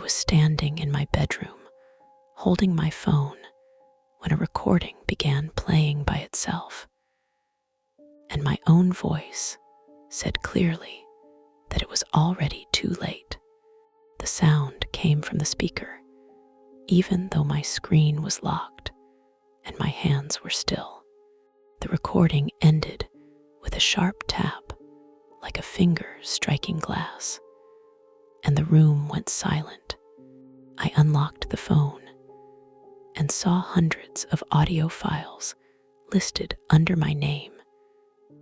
was standing in my bedroom, holding my phone, when a recording began playing by itself, and my own voice said clearly that it was already too late. The sound came from the speaker, even though my screen was locked and my hands were still. The recording ended with a sharp tap, like a finger striking glass, and the room went silent. I unlocked the phone and saw hundreds of audio files listed under my name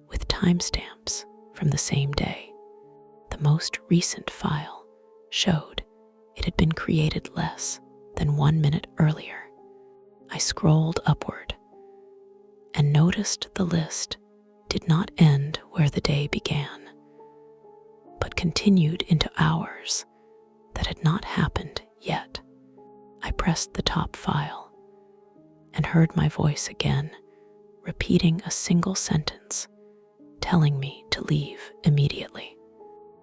with timestamps from the same day. The most recent file showed it had been created less than 1 minute earlier. I scrolled upward and noticed the list did not end where the day began, but continued into hours that had not happened yet. I pressed the top file and heard my voice again, repeating a single sentence, telling me to leave immediately.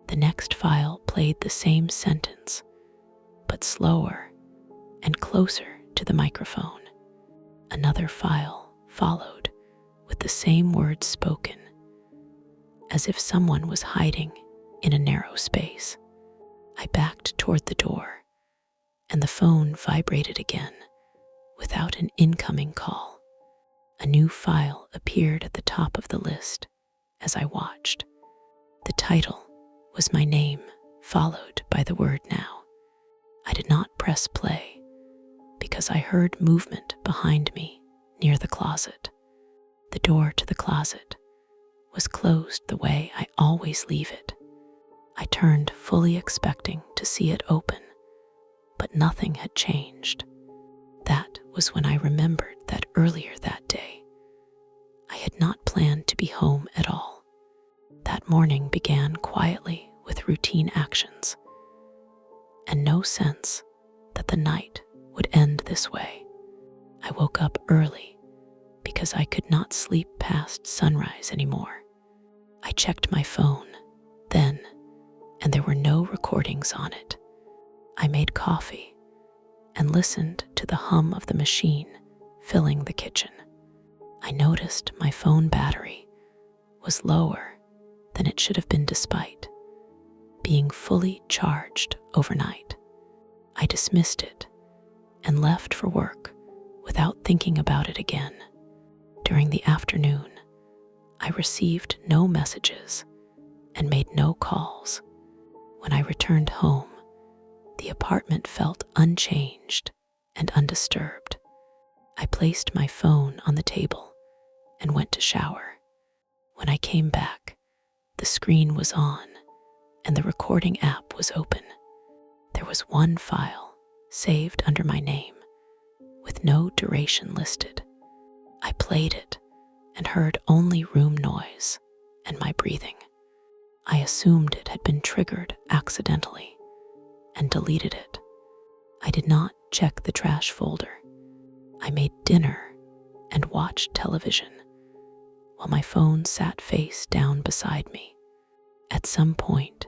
The next file played the same sentence, but slower and closer to the microphone. Another file followed with the same words spoken, as if someone was hiding in a narrow space. I backed toward the door, and the phone vibrated again without an incoming call. A new file appeared at the top of the list as I watched. The title was my name, followed by the word "now." I did not press play because I heard movement behind me near the closet. The door to the closet was closed the way I always leave it. I turned, fully expecting to see it open, but nothing had changed. That was when I remembered that earlier that day, I had not planned to be home at all. That morning began quietly with routine actions, and no sense that the night would end this way. I woke up early because I could not sleep past sunrise anymore. I checked my phone then, and there were no recordings on it. I made coffee and listened to the hum of the machine filling the kitchen. I noticed my phone battery was lower than it should have been despite being fully charged overnight. I dismissed it and left for work without thinking about it again. During the afternoon, I received no messages and made no calls. When I returned home, the apartment felt unchanged and undisturbed. I placed my phone on the table and went to shower. When I came back, the screen was on and the recording app was open. There was one file saved under my name with no duration listed. I played it and heard only room noise and my breathing. I assumed it had been triggered accidentally and deleted it. I did not check the trash folder. I made dinner and watched television while my phone sat face down beside me. At some point,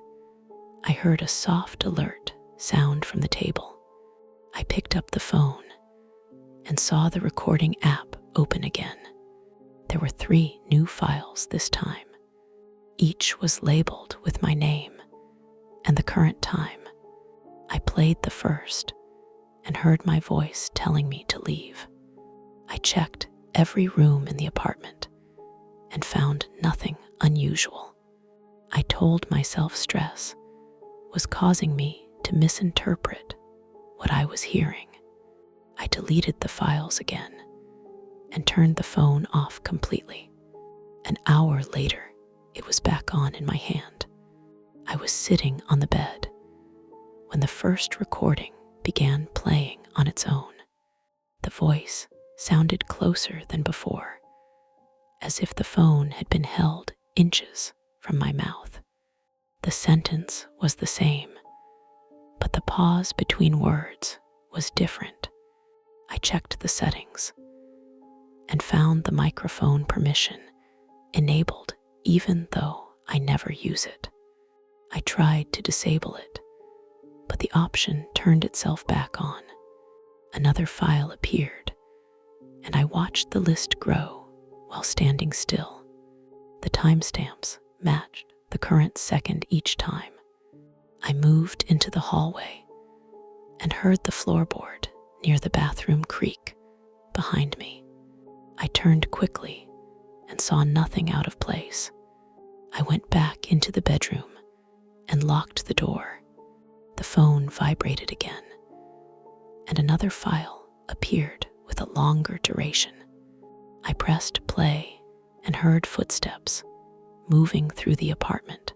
I heard a soft alert sound from the table. I picked up the phone and saw the recording app open again. There were 3 new files this time. Each was labeled with my name and the current time. I played the first and heard my voice telling me to leave. I checked every room in the apartment and found nothing unusual. I told myself stress was causing me to misinterpret what I was hearing. I deleted the files again and turned the phone off completely. An hour later, it was back on in my hand. I was sitting on the bed when the first recording began playing on its own. The voice sounded closer than before, as if the phone had been held inches from my mouth. The sentence was the same, but the pause between words was different. I checked the settings and found the microphone permission enabled even though I never use it. I tried to disable it, but but the option turned itself back on. Another file appeared, and I watched the list grow while standing still. The timestamps matched the current second each time. I moved into the hallway and heard the floorboard near the bathroom creak behind me. I turned quickly and saw nothing out of place. I went back into the bedroom and locked the door. The phone vibrated again, and another file appeared with a longer duration. I pressed play and heard footsteps moving through the apartment.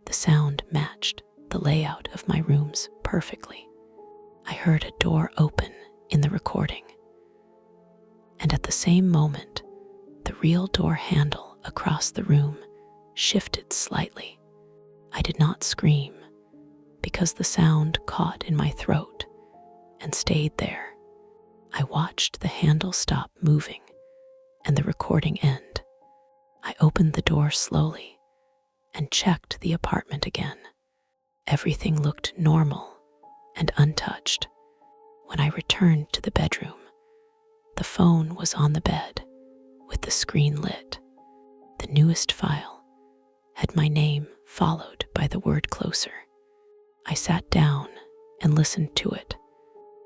The sound matched the layout of my rooms perfectly. I heard a door open in the recording, and at the same moment, the real door handle across the room shifted slightly. I did not scream because the sound caught in my throat and stayed there. I watched the handle stop moving and the recording end. I opened the door slowly and checked the apartment again. Everything looked normal and untouched. When I returned to the bedroom, the phone was on the bed with the screen lit. The newest file had my name followed by the word closer. I sat down and listened to it.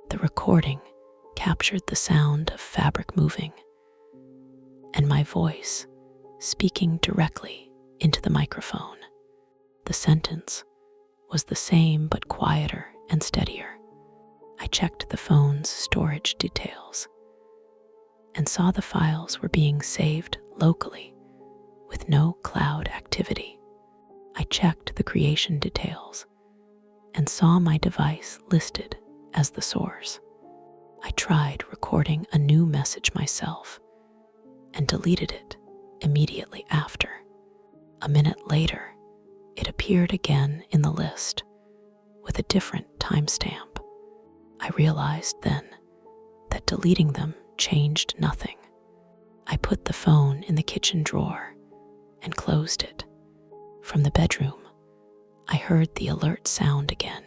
The recording captured the sound of fabric moving and my voice speaking directly into the microphone. The sentence was the same but quieter and steadier. I checked the phone's storage details and saw the files were being saved locally with no cloud activity. I checked the creation details and saw my device listed as the source. I tried recording a new message myself and deleted it immediately after. A minute later, it appeared again in the list with a different timestamp. I realized then that deleting them changed nothing. I put the phone in the kitchen drawer and closed it. From the bedroom, I heard the alert sound again.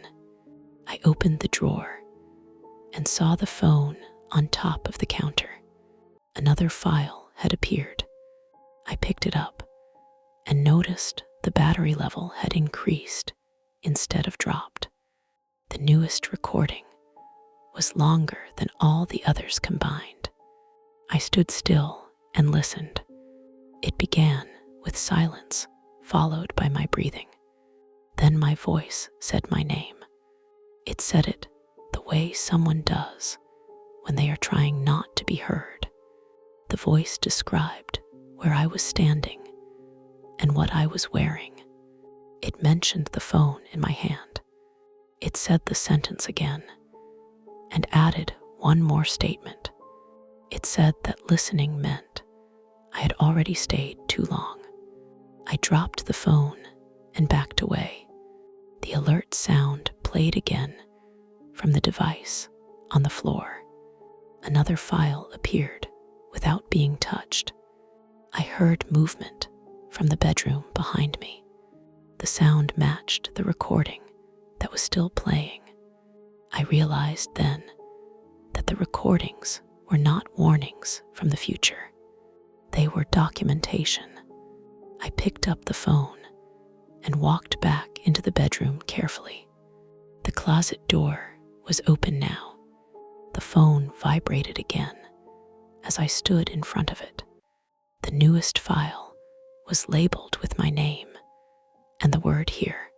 I opened the drawer and saw the phone on top of the counter. Another file had appeared. I picked it up and noticed the battery level had increased instead of dropped. The newest recording was longer than all the others combined. I stood still and listened. It began with silence, followed by my breathing. Then my voice said my name. It said it the way someone does when they are trying not to be heard. The voice described where I was standing and what I was wearing. It mentioned the phone in my hand. It said the sentence again and added one more statement. It said that listening meant I had already stayed too long. I dropped the phone and backed away. The alert sound played again from the device on the floor. Another file appeared without being touched. I heard movement from the bedroom behind me. The sound matched the recording that was still playing. I realized then that the recordings were not warnings from the future. They were documentation. I picked up the phone and walked back into the bedroom carefully. The closet door was open now. The phone vibrated again as I stood in front of it. The newest file was labeled with my name and the word here.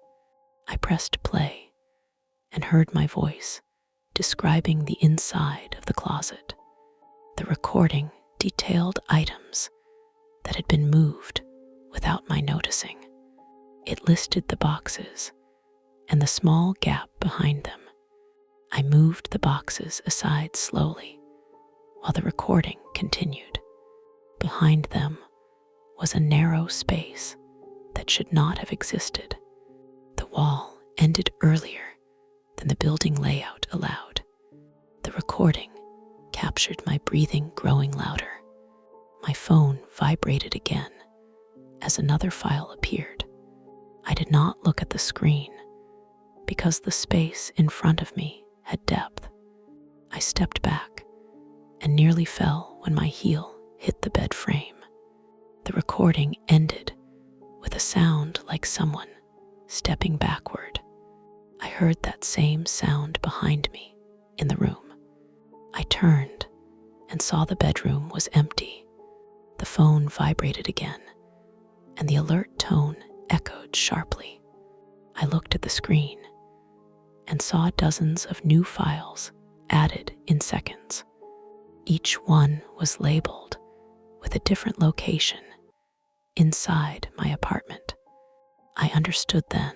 I pressed play and heard my voice describing the inside of the closet. The recording detailed items that had been moved without my noticing. It listed the boxes and the small gap behind them. I moved the boxes aside slowly while the recording continued. Behind them was a narrow space that should not have existed. The wall ended earlier than the building layout allowed. The recording captured my breathing growing louder. My phone vibrated again as another file appeared. I did not look at the screen because the space in front of me had depth. I stepped back and nearly fell when my heel hit the bed frame. The recording ended with a sound like someone stepping backward. I heard that same sound behind me in the room. I turned and saw the bedroom was empty. The phone vibrated again, and the alert tone echoed sharply. I looked at the screen and saw dozens of new files added in seconds. Each one was labeled with a different location inside my apartment. I understood then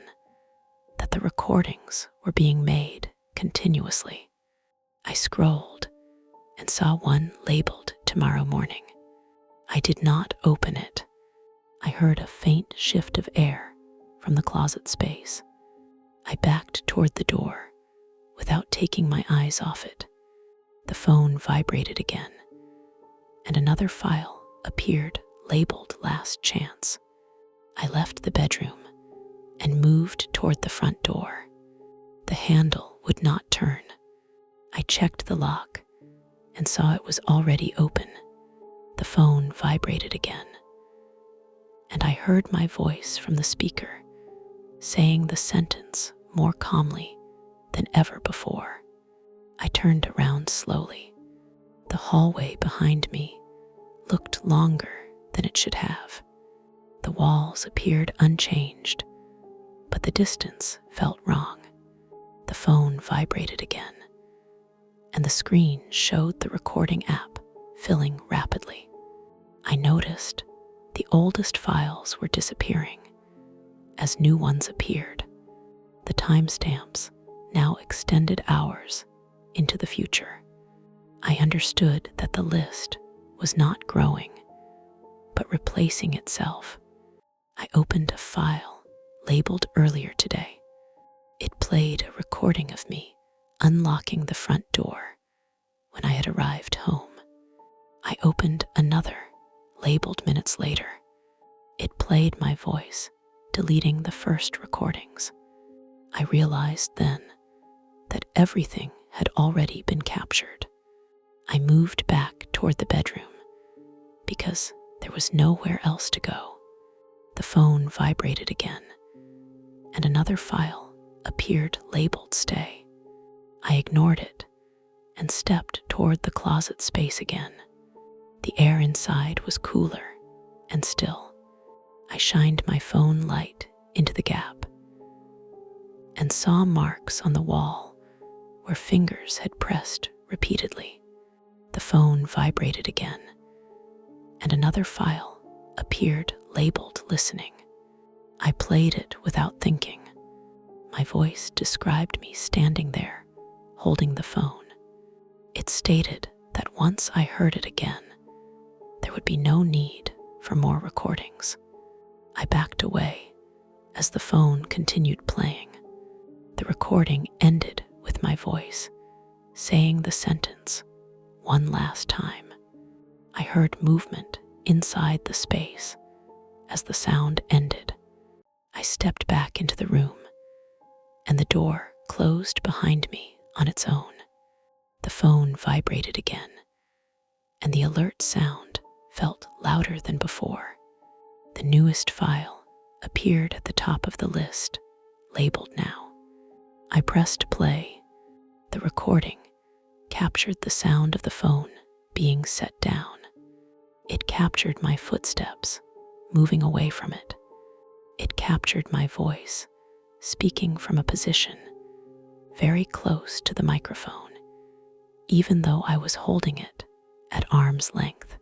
that the recordings were being made continuously. I scrolled and saw one labeled tomorrow morning. I did not open it. I heard a faint shift of air from the closet space. I backed toward the door without taking my eyes off it. The phone vibrated again, and another file appeared labeled Last Chance. I left the bedroom and moved toward the front door. The handle would not turn. I checked the lock and saw it was already open. The phone vibrated again, and I heard my voice from the speaker saying the sentence more calmly than ever before. I turned around slowly. The hallway behind me looked longer than it should have. The walls appeared unchanged, but the distance felt wrong. The phone vibrated again, and the screen showed the recording app filling rapidly. I noticed the oldest files were disappearing as new ones appeared. The timestamps now extended hours into the future. I understood that the list was not growing, but replacing itself. I opened a file labeled earlier today. It played a recording of me unlocking the front door when I had arrived home. I opened another labeled minutes later. It played my voice deleting the first recordings. I realized then that everything had already been captured. I moved back toward the bedroom because there was nowhere else to go. The phone vibrated again, and another file appeared labeled Stay. I ignored it and stepped toward the closet space again. The air inside was cooler and still. I shined my phone light into the gap and saw marks on the wall where fingers had pressed repeatedly. The phone vibrated again, and another file appeared labeled Listening. I played it without thinking. My voice described me standing there, holding the phone. It stated that once I heard it again, there would be no need for more recordings. I backed away as the phone continued playing. The recording ended with my voice saying the sentence one last time. I heard movement inside the space as the sound ended. I stepped back into the room, and the door closed behind me on its own. The phone vibrated again, and the alert sound felt louder than before. The newest file appeared at the top of the list, labeled Now. I pressed play. The recording captured the sound of the phone being set down. It captured my footsteps moving away from it. It captured my voice speaking from a position very close to the microphone, even though I was holding it at arm's length.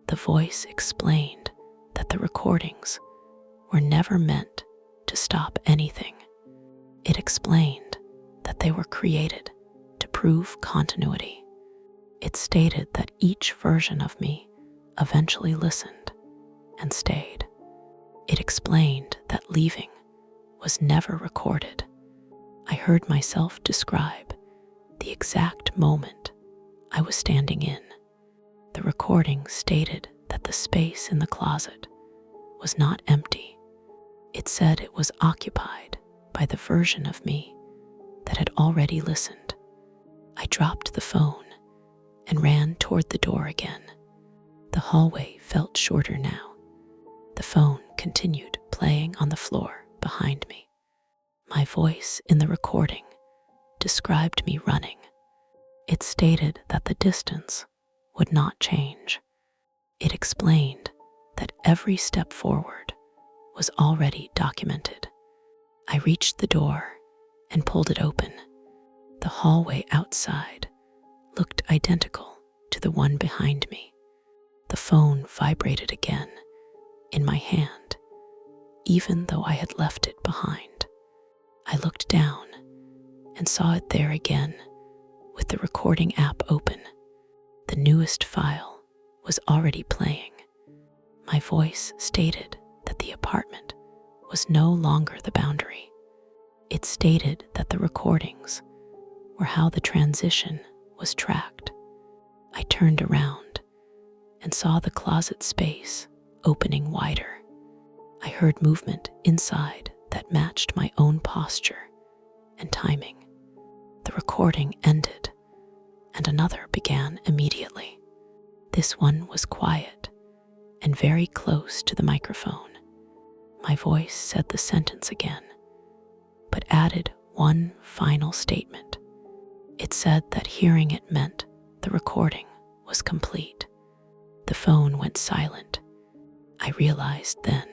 The voice explained that the recordings were never meant to stop anything. It explained that they were created to prove continuity. It stated that each version of me eventually listened and stayed. It explained that leaving was never recorded. I heard myself describe the exact moment I was standing in. The recording stated that the space in the closet was not empty. It said it was occupied by the version of me already listened. I dropped the phone and ran toward the door again. The hallway felt shorter now. The phone continued playing on the floor behind me. My voice in the recording described me running. It stated that the distance would not change. It explained that every step forward was already documented. I reached the door and pulled it open. The hallway outside looked identical to the one behind me. The phone vibrated again in my hand, even though I had left it behind. I looked down and saw it there again, with the recording app open. The newest file was already playing. My voice stated that the apartment was no longer the boundary. It stated that the recordings were how the transition was tracked. I turned around and saw the closet space opening wider. I heard movement inside that matched my own posture and timing. The recording ended, and another began immediately. This one was quiet and very close to the microphone. My voice said the sentence again, but added one final statement. It said that hearing it meant the recording was complete. The phone went silent. I realized then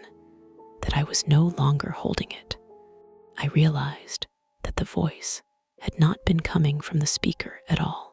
that I was no longer holding it. I realized that the voice had not been coming from the speaker at all.